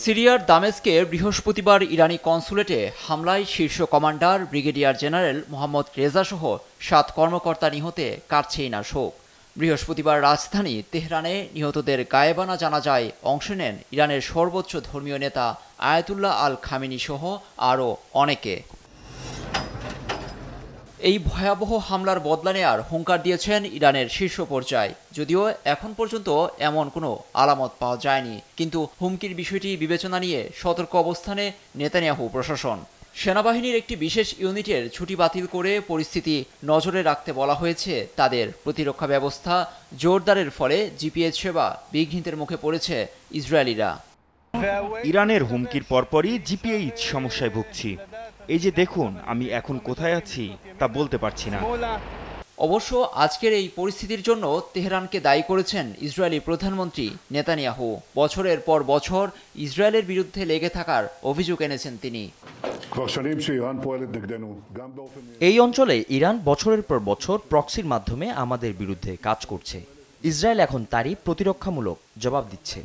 সিরিয়ার দামেস্কে বৃহস্পতিবার ইরানি কনসুলেটে হামলায় শীর্ষ commander brigadier general Mohammad Reza সহ ৭ কর্মকর্তা নিহতে কাটছেই না শোক। বৃহস্পতিবার রাজধানী তেহরানে নিহতদের গায়েবানা জানাজায় অংশ নেন ইরানের সর্বোচ্চ ধর্মীয় নেতা আয়াতুল্লাহ আল খামেনি সহ আরও অনেকে। এই ভয়াবহ হামলার বদলা নেয়ার হুঙ্কার দিয়েছেন ইরানের শীর্ষ পর্যায়। যদিও এখন পর্যন্ত এমন কোনো আলামত পাওয়া যায়নি, কিন্তু হুমকির বিষয়টি বিবেচনা নিয়ে সতর্ক অবস্থানে নেতানিয়াহু প্রশাসন। সেনাবাহিনীর একটি বিশেষ ইউনিটের ছুটি বাতিল করে পরিস্থিতি নজরে রাখতে বলা হয়েছে তাদের। প্রতিরক্ষা ব্যবস্থা জোরদারের ফলে জিপিএস সেবা বিঘ্নিতের মুখে পড়েছে ইসরায়েলিরা। ইরানের হুমকির পরপরই জিপিএইচ সমস্যায় ভুগছি। এই যে দেখুন, আমি এখন কোথায় আছি তা বলতে পারছি না। অবশ্য আজকের এই পরিস্থিতির জন্য তেহরানকে দায়ী করেছেন ইসরায়েলি প্রধানমন্ত্রী নেতানিয়াহু। বছরের পর বছর ইসরায়েলের বিরুদ্ধে লেগে থাকার অভিযোগ এনেছেন তিনি। এই অঞ্চলে ইরান বছরের পর বছর প্রক্সির মাধ্যমে আমাদের বিরুদ্ধে কাজ করছে। ইসরায়েল এখন তারই প্রতিরক্ষামূলক জবাব দিচ্ছে।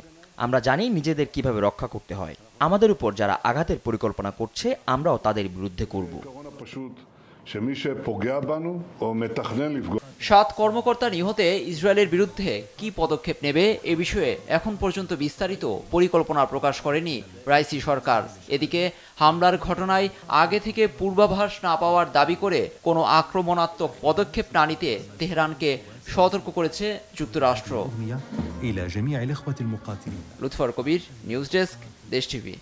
আমরা জানি নিজেদের কিভাবে রক্ষা করতে হয়। আমাদের উপর যারা আঘাতের পরিকল্পনা করছে, আমরাও তাদের বিরুদ্ধে করব। ৭ কর্মকর্তা নিহতে ইসরায়েলের বিরুদ্ধে কি পদক্ষেপ নেবে এ বিষয়ে এখন পর্যন্ত বিস্তারিত পরিকল্পনা প্রকাশ করেনি রাইসি সরকার। এদিকে হামলার ঘটনায় আগে থেকে পূর্বাভাস না পাওয়ার দাবি করে কোনো আক্রমণাত্মক পদক্ষেপ না নিতে তেহরানকে সতর্ক করেছে যুক্তরাষ্ট্র। লুৎফর কবির, নিউজ ডেস্ক, দেশ টিভি।